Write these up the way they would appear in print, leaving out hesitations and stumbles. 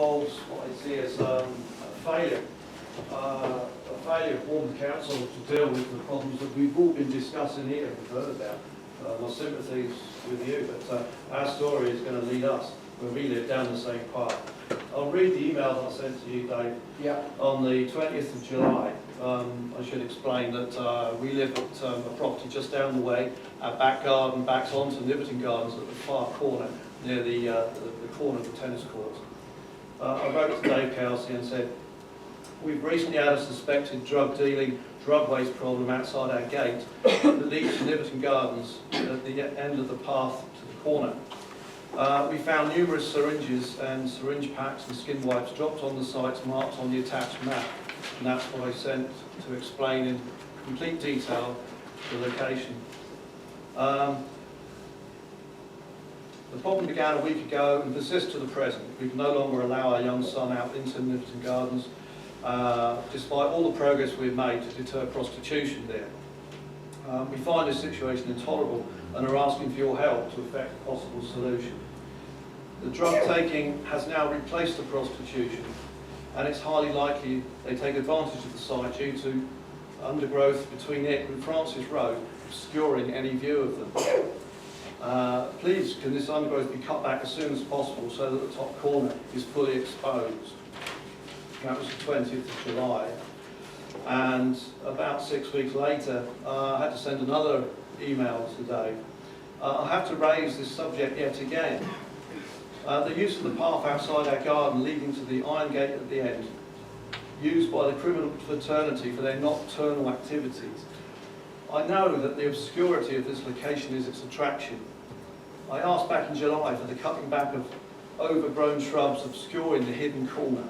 involves what I see as a failure of one council to deal with the problems that we've all been discussing here. We've heard about. My sympathies with you, but our story is going to lead us when we live down the same path. I'll read the email that I sent to you, Dave. Yeah. On the 20th of July, I should explain that we live at a property just down the way. Our back garden backs onto Niverton Gardens at the far corner, near the corner of the tennis court. I wrote to Dave Kelsey and said, we've recently had a suspected drug dealing, drug waste problem outside our gate that leads to Niverton Gardens at the end of the path to the corner. We found numerous syringes and syringe packs and skin wipes dropped on the sites marked on the attached map, and that's what I sent to explain in complete detail the location. The problem began a week ago and persists to the present. We can no longer allow our young son out into Niverton Gardens, despite all the progress we've made to deter prostitution there. We find this situation intolerable and are asking for your help to effect a possible solution. The drug taking has now replaced the prostitution, and it's highly likely they take advantage of the site due to undergrowth between it and Francis Road, obscuring any view of them. Please, can this undergrowth be cut back as soon as possible so that the top corner is fully exposed? That was the 20th of July. And about 6 weeks later, I had to send another email today. I have to raise this subject yet again. The use of the path outside our garden leading to the iron gate at the end, used by the criminal fraternity for their nocturnal activities. I know that the obscurity of this location is its attraction. I asked back in July for the cutting back of overgrown shrubs obscuring the hidden corner.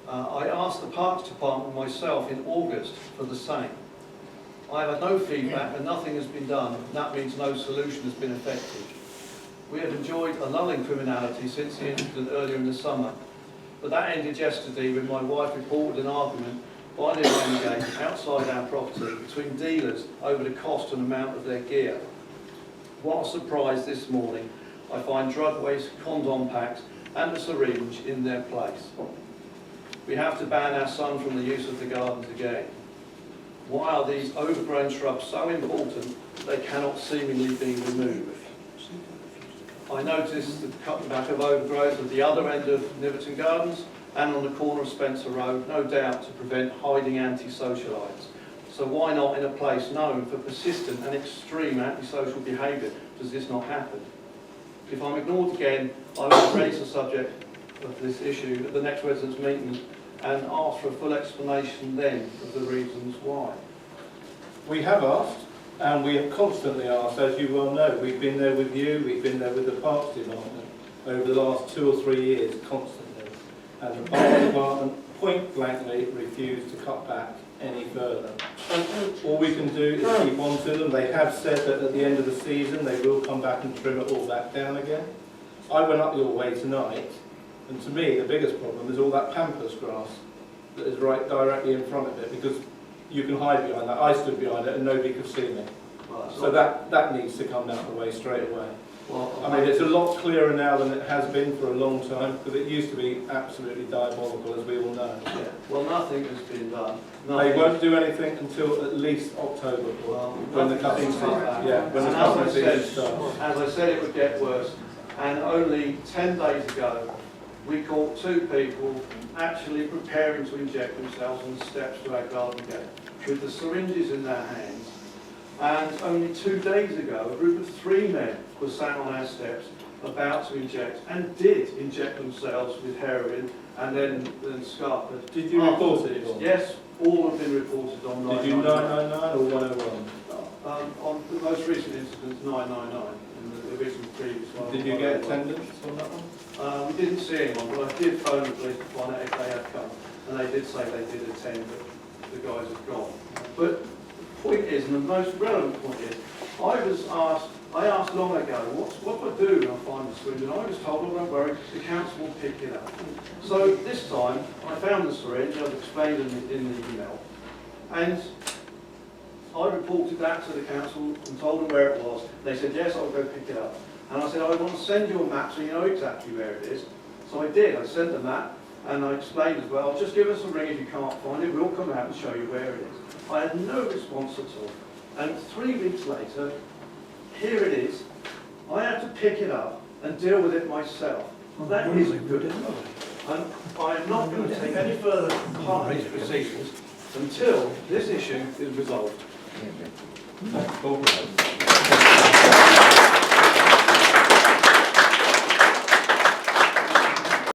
I asked the Parks Department myself in August for the same. I have had no feedback and nothing has been done, and that means no solution has been effective. We have enjoyed a lull in criminality since the incident earlier in the summer, but that ended yesterday when my wife reported an argument by the iron gate outside our property between dealers over the cost and amount of their gear. What a surprise this morning, I find drug waste, condom packs and a syringe in their place. We have to ban our son from the use of the gardens again. Why are these overgrown shrubs so important they cannot seemingly be removed? I noticed the cutting back of overgrowth at the other end of Niverton Gardens and on the corner of Spencer Road, no doubt to prevent hiding anti-socialites. So why not in a place known for persistent and extreme antisocial behaviour does this not happen? If I'm ignored again, I will raise the subject of this issue at the next residents' meeting and ask for a full explanation then of the reasons why. We have asked, and we have constantly asked, as you well know. We've been there with you, we've been there with the Parks Department over the last 2 or 3 years, constantly. And the Parks Department point blankly refused to cut back any further. All we can do is keep on to them. They have said that at the end of the season they will come back and trim it all back down again. I went up your way tonight, and to me the biggest problem is all that pampas grass that is right directly in front of it, because you can hide behind that. I stood behind it and nobody could see me. Well, so that needs to come down the way straight away. Well, I mean, it's a lot clearer now than it has been for a long time, because it used to be absolutely diabolical, as we all know. yeah. Well, nothing has been done. They won't do anything until at least October, when the cutting season. Yeah, when the cutting season starts. As I said, it would get worse. And only 10 days ago, we caught 2 people actually preparing to inject themselves on the steps to our garden gate with the syringes in their hands. And only 2 days ago, a group of 3 men were sat on our steps about to inject, and did inject themselves with heroin and then scarpered. Did you report it? Yes, all have been reported on 999. Did you 999 or 101? On the most recent incident, 999, and the original previous one. Did you get attendance on that one? We didn't see anyone, but I did phone the police to find out if they had come, and they did say they did attend, but the guys have gone. But the point is, and the most relevant point is, I asked long ago, what do I do when I find the syringe? And I was told, oh, don't worry, the council will pick it up. So this time, I found the syringe, I've explained in the email, and I reported that to the council and told them where it was. They said, yes, I'll go pick it up. And I said, I want to send you a map so you know exactly where it is. So I did. I sent them that, and I explained as well, just give us a ring if you can't find it, we'll come out and show you where it is. I had no response at all. And 3 weeks later, here it is. I had to pick it up and deal with it myself. Well, that isn't good enough. And I am not going to take any further part in these proceedings until this issue is resolved. Thanks, Paul.